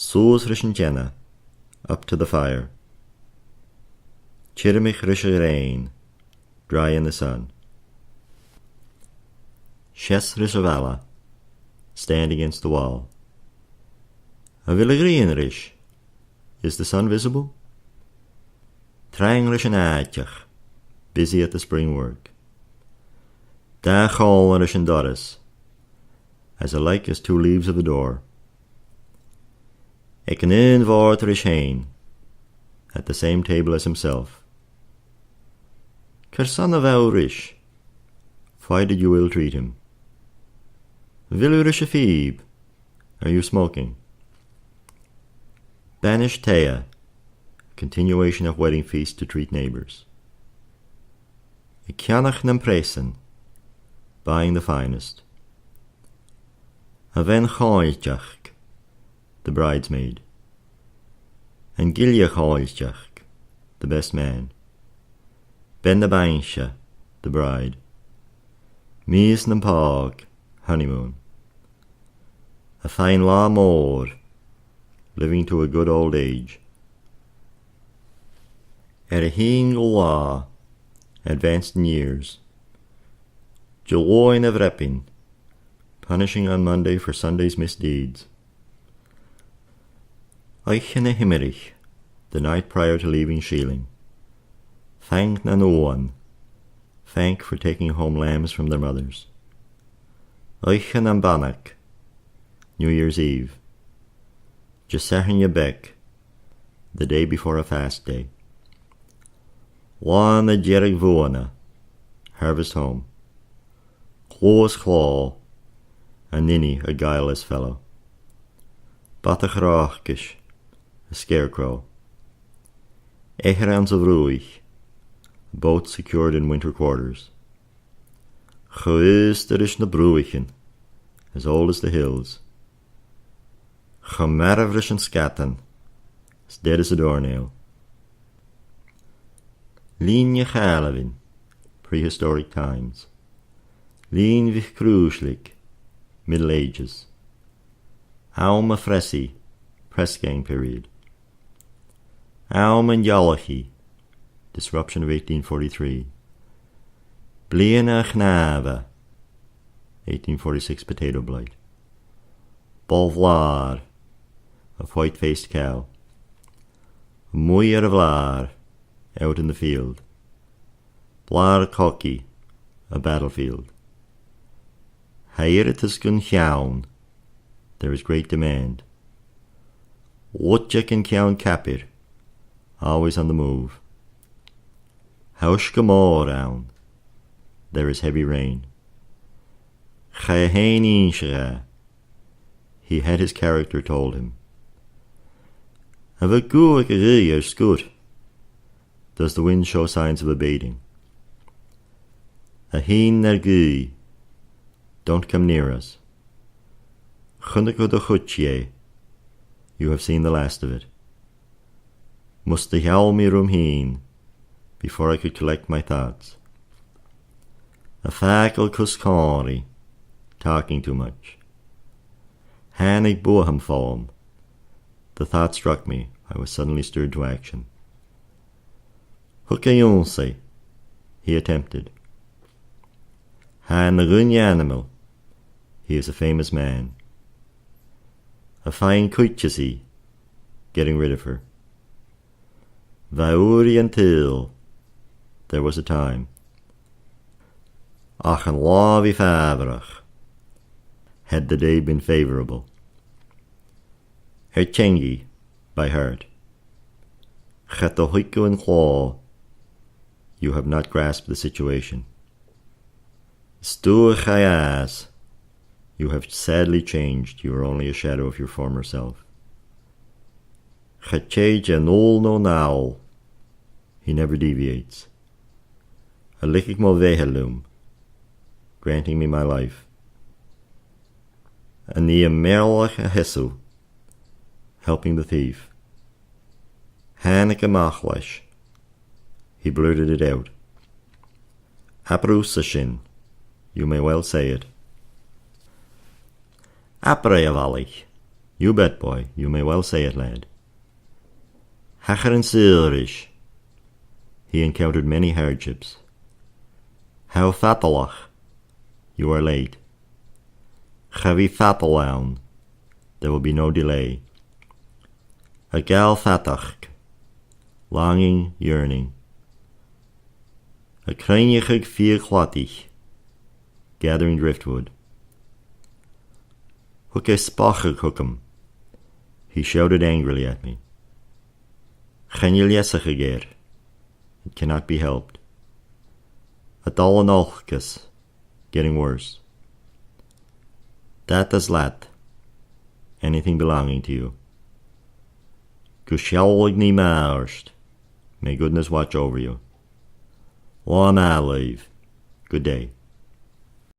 Soos rish an jenna, up to the fire. Chirimich rish a rain, dry in the sun. Shes rish a vala, stand against the wall. A villigrian rish, is the sun visible? Trang rish an adjach, busy at the spring work. Da chol rish an doris, as alike as two leaves of a door. Ek an in vort rish hain, at the same table as himself. Ker son of our rish, why did you ill-treat him? Vil rish a phoebe, are you smoking? Banish Taya, continuation of wedding feast to treat neighbours. Ik kianach nam presen, buying the finest. Haven chailtach, the bridesmaid. And Gilya chailtach, the best man. Ben the bainsha, the bride. Mies nam pog, honeymoon. A fine law more, living to a good old age. At a hingle law, advanced in years. Jaloin of repping, punishing on Monday for Sunday's misdeeds. Eichen himmerich, the night prior to leaving Sheeling. Thank na no one, thank for taking home lambs from their mothers. Eichen am Banach, New Year's Eve. Jesechan Yebek, the day before a fast day. Wan a Jerig Vuana, harvest home. Close claw, a ninny, a guileless fellow. Batachrachkish, a scarecrow. Echerans of Ruich, a boat secured in winter quarters. Chuisterish na Bruichen, as old as the hills. Chamarvrish and Scatan, as dead as a doornail. Linie Chalavin, prehistoric times. Lien vich Cruislik, Middle Ages. Aum a Fresi, press gang period. Aum and Yalachi, disruption of 1843. Bliana Chnava, 1846 potato blight. Bolvlar, a white-faced cow. Muir Vlar, out in the field. Blar Cocky, a battlefield. Hairitus gun chiaun, there is great demand. Wotjek and chiaun capir, always on the move. Haushkamor down, there is heavy rain. Chayahain Shra, he had his character told him. Of a guak skut, does the wind show signs of abating? A heen nergui, don't come near us. Chunnico de chutje, you have seen the last of it. Must the howl me room heen, before I could collect my thoughts. A fackle cuskari, talking too much. Hanig boham foam. The thought struck me. I was suddenly stirred to action. Hukayonse, he attempted. Han the animal, he is a famous man. A fine kuitchasi, getting rid of her. Vauri until there was a time. Ach an lavi favrach, had the day been favourable. Chengi, by heart. Chatohiko and claw, you have not grasped the situation. Stur chayas, you have sadly changed, you are only a shadow of your former self. Chacheja nol no naul, he never deviates. A likik mo vehelum, granting me my life. A nia merlach a hesu, helping the thief. Hanika machlash, he blurted it out. Aprusashin, you may well say it. Apreavalich, You bet, boy. You may well say it, lad. Hachar an Sirish. He encountered many hardships. How fatalach. You are late. Chavi fatalaun. There will be no delay. A gal fatach. Longing, yearning. A kreinjachig vier chlatich. Gathering driftwood. Hook a spachig hookem. He shouted angrily at me. Chanil yesachigir. It cannot be helped. A dalanolchkas. Getting worse. Dat as lat. Anything belonging to you. Gushalligni maarst. May goodness watch over you. Long I leave. Good day.